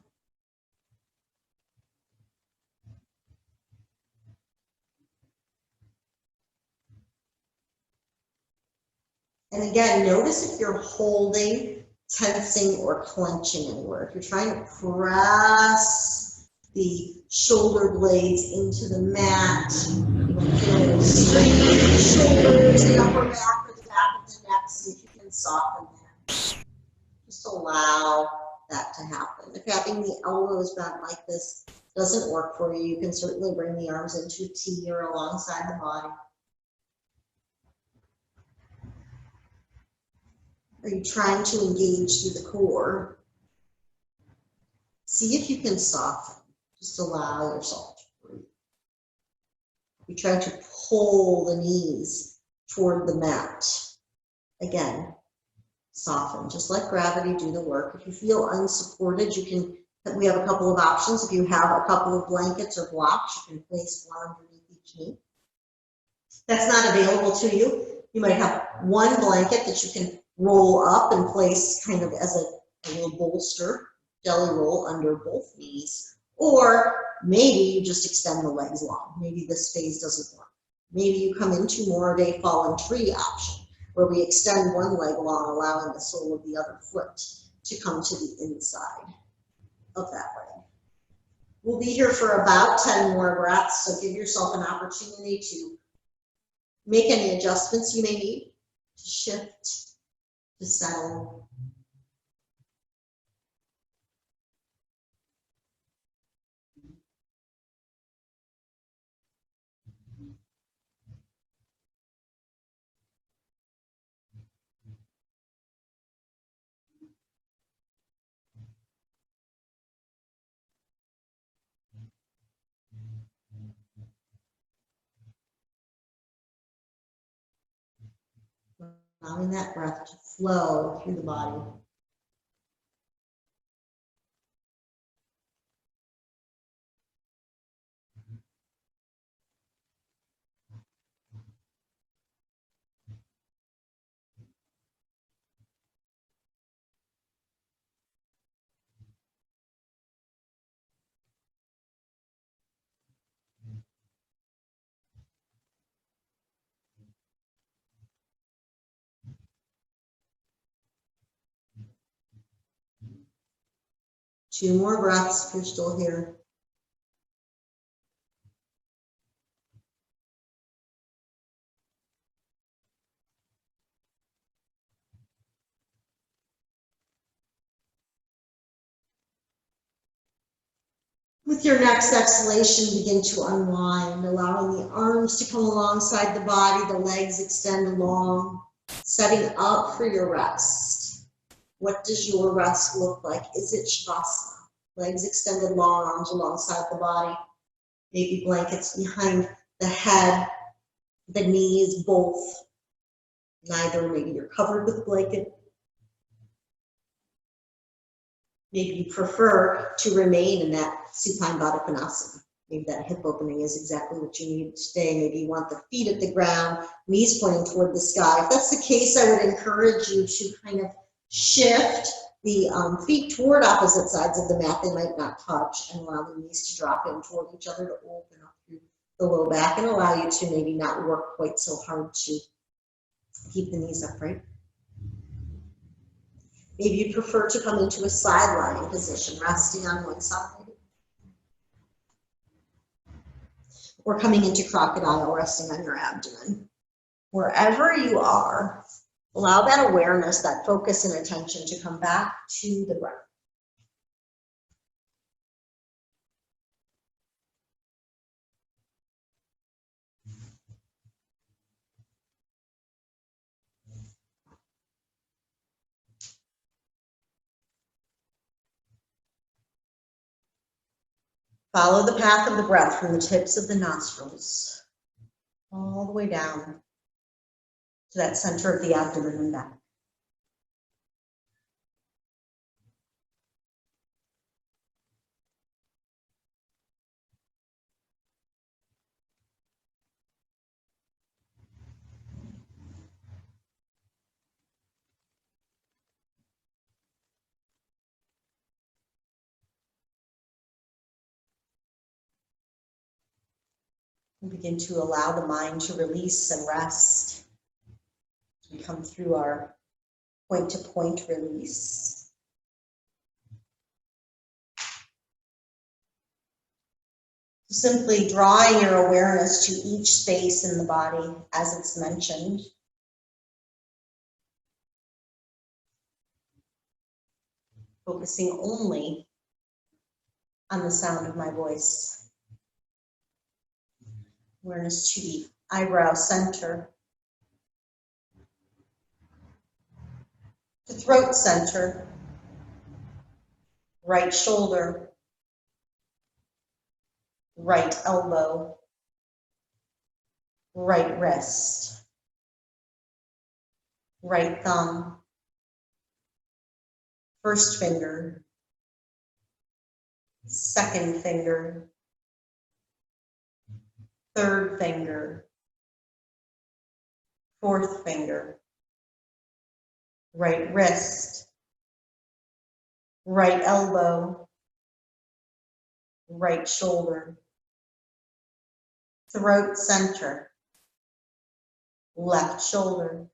And again, notice if you're holding, tensing, or clenching anywhere. If you're trying to press the shoulder blades into the mat, you might feel straining the shoulders, the upper back, or the back of the neck. See if you can soften that. Just allow that to happen. If having the elbows bent like this doesn't work for you, you can certainly bring the arms into a T or alongside the body. Are you trying to engage through the core? See if you can soften. Just allow yourself to breathe. You try to pull the knees toward the mat. Again, soften. Just let gravity do the work. If you feel unsupported, we have a couple of options. If you have a couple of blankets or blocks, you can place one underneath each knee. If that's not available to you, you might have one blanket that you can roll up and place kind of as a little bolster, jelly roll under both knees. Or maybe you just extend the legs long. Maybe this phase doesn't work. Maybe you come into more of a fallen tree option, where we extend one leg long, allowing the sole of the other foot to come to the inside of that leg. We'll be here for about 10 more breaths, so give yourself an opportunity to make any adjustments you may need, to shift, to settle. Allowing that breath to flow through the body. Two more breaths if you're still here. With your next exhalation, begin to unwind, allowing the arms to come alongside the body, the legs extend along, setting up for your rest. What does your rest look like? Is it Shavasana? Legs extended long, arms alongside the body, maybe blankets behind the head, the knees, both. Neither, maybe you're covered with a blanket. Maybe you prefer to remain in that supine Baddha Konasana. Maybe that hip opening is exactly what you need today. Maybe you want the feet at the ground, knees pointing toward the sky. If that's the case, I would encourage you to kind of shift the feet toward opposite sides of the mat. They might not touch, and allow the knees to drop in toward each other to open up through the low back and allow you to maybe not work quite so hard to keep the knees upright. Maybe you prefer to come into a side lying position, resting on one side. Or coming into crocodile, resting on your abdomen. Wherever you are, allow that awareness, that focus and attention to come back to the breath. Follow the path of the breath from the tips of the nostrils all the way down to that center of the abdomen and back. And begin to allow the mind to release and rest as we come through our point-to-point release. Simply drawing your awareness to each space in the body as it's mentioned. Focusing only on the sound of my voice. Awareness to the eyebrow center, the throat center, right shoulder, right elbow, right wrist, right thumb, first finger, second finger, third finger, fourth finger, right wrist, right elbow, right shoulder, throat center, left shoulder,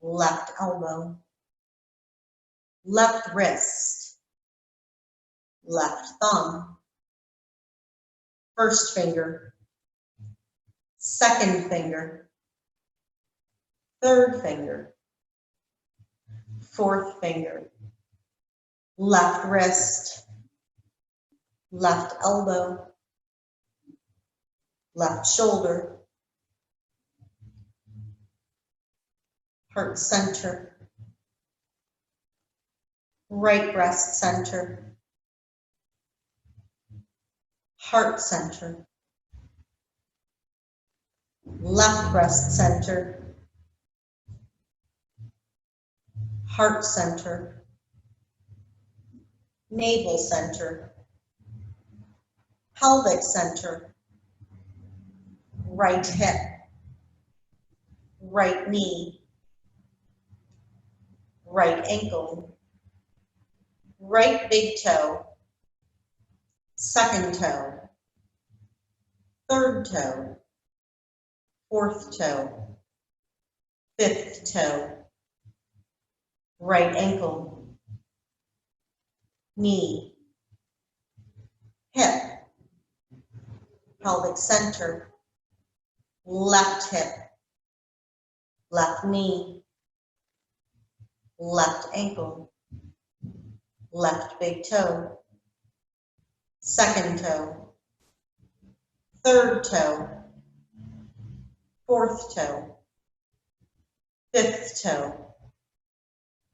left elbow, left wrist, left thumb, first finger, second finger, third finger, fourth finger, left wrist, left elbow, left shoulder, heart center, right breast center, heart center, left breast center, heart center, navel center, pelvic center, right hip, right knee, right ankle, right big toe, second toe, third toe, fourth toe, fifth toe, right ankle, knee, hip, pelvic center, left hip, left knee, left ankle, left big toe, second toe, third toe, fourth toe, fifth toe,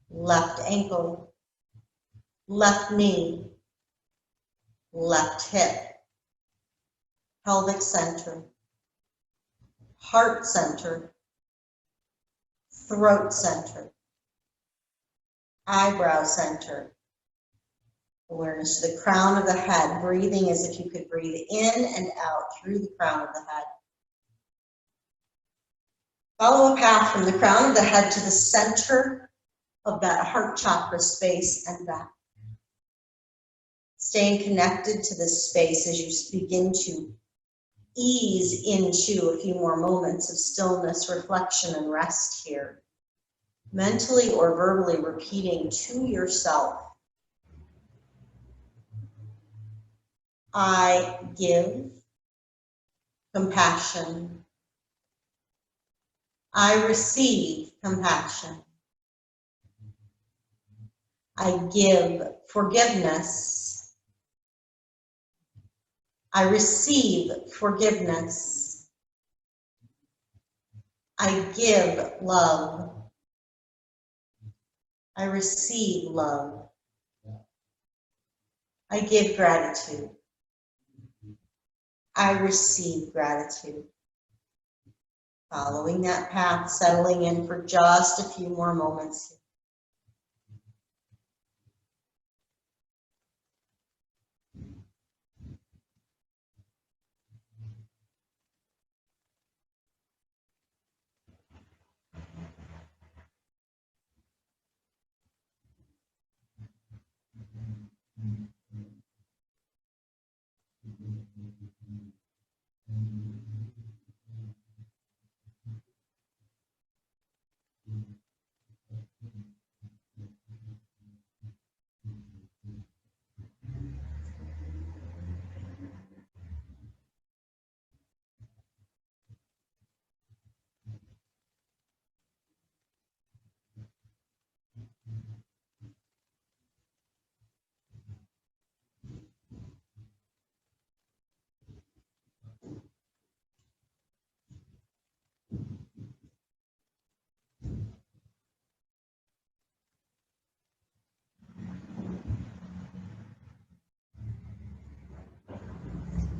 left ankle, left knee, left hip, pelvic center, heart center, throat center, eyebrow center, awareness to the crown of the head, breathing as if you could breathe in and out through the crown of the head. Follow a path from the crown of the head to the center of that heart chakra space and back. Staying connected to this space as you begin to ease into a few more moments of stillness, reflection, and rest here. Mentally or verbally repeating to yourself, I give compassion. I receive compassion. I give forgiveness. I receive forgiveness. I give love. I receive love. I give gratitude. I receive gratitude. Following that path, settling in for just a few more moments.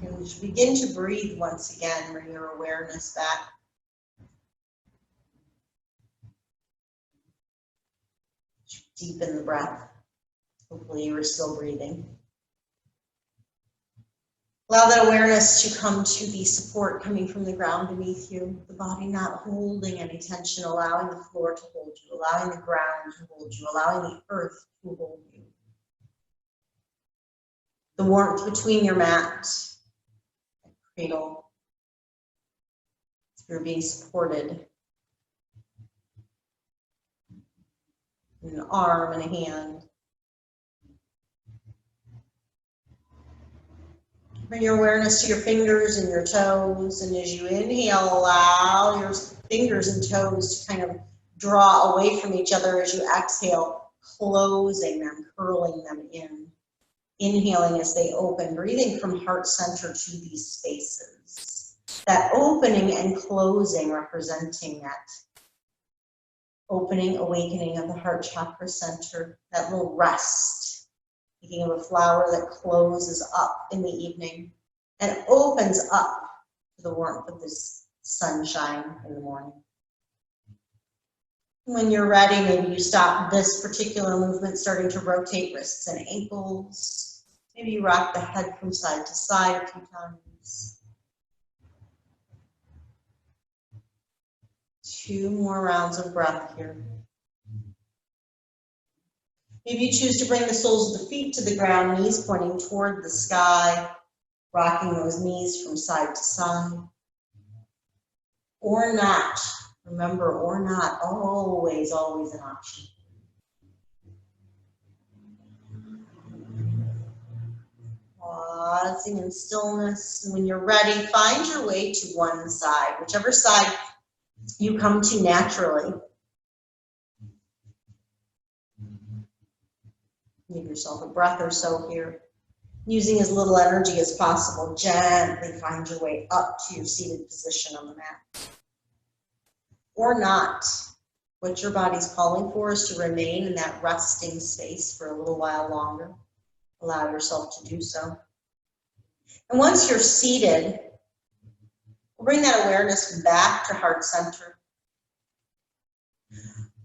And begin to breathe once again, bring your awareness back. Deepen the breath. Hopefully you are still breathing. Allow that awareness to come to the support coming from the ground beneath you, the body not holding any tension, allowing the floor to hold you, allowing the ground to hold you, allowing the earth to hold you. The warmth between your mat and cradle. You're being supported in an arm and a hand. Bring your awareness to your fingers and your toes, and as you inhale, allow your fingers and toes to kind of draw away from each other as you exhale, closing them, curling them in. Inhaling as they open, breathing from heart center to these spaces. That opening and closing representing that opening, awakening of the heart chakra center, that little rest. Thinking of a flower that closes up in the evening, and opens up to the warmth of this sunshine in the morning. When you're ready, maybe you stop this particular movement, starting to rotate wrists and ankles. Maybe you rock the head from side to side a few times. 2 more rounds of breath here. Maybe you choose to bring the soles of the feet to the ground, knees pointing toward the sky, rocking those knees from side to side. Or not. Remember, or not, always, always an option. Pausing in stillness. And when you're ready, find your way to one side, whichever side you come to naturally. Give yourself a breath or so here. Using as little energy as possible, gently find your way up to your seated position on the mat. Or not. What your body's calling for is to remain in that resting space for a little while longer. Allow yourself to do so. And once you're seated, bring that awareness back to heart center.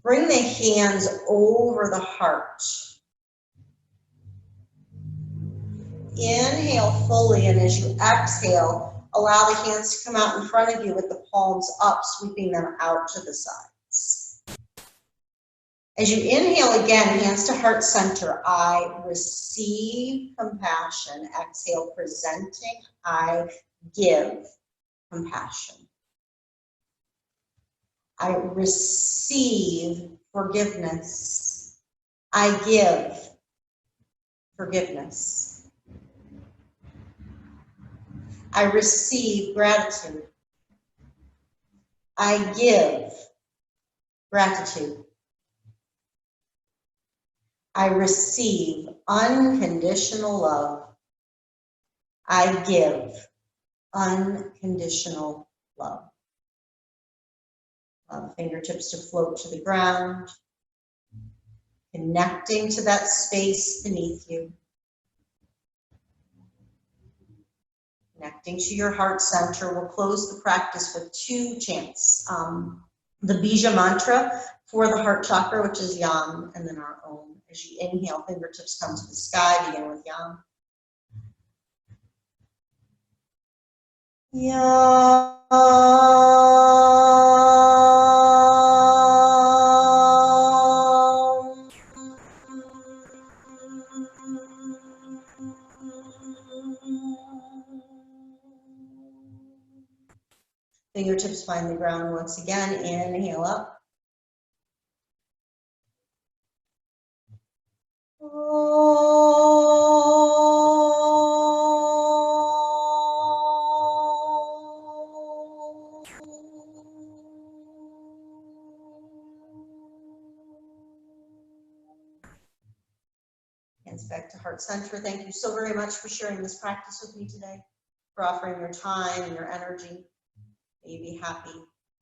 Bring the hands over the heart. Inhale fully, and as you exhale, allow the hands to come out in front of you with the palms up, sweeping them out to the sides. As you inhale again, hands to heart center, I receive compassion. Exhale, presenting, I give compassion. I receive forgiveness. I give forgiveness. I receive gratitude. I give gratitude. I receive unconditional love. I give unconditional love. Fingertips to float to the ground, connecting to that space beneath you. Connecting to your heart center. We'll close the practice with 2 chants. The Bija mantra for the heart chakra, which is Yam, and then our own. As you inhale, fingertips come to the sky, begin with Yam. Yam. Fingertips find the ground once again. Inhale up. Hands back to heart center. Thank you so very much for sharing this practice with me today, for offering your time and your energy. May you be happy,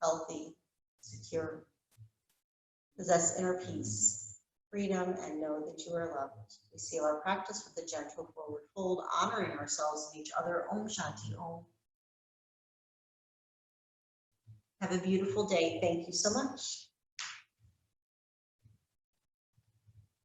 healthy, secure, possess inner peace, freedom, and know that you are loved. We seal our practice with a gentle forward fold, honoring ourselves and each other. Om Shanti Om. Have a beautiful day. Thank you so much.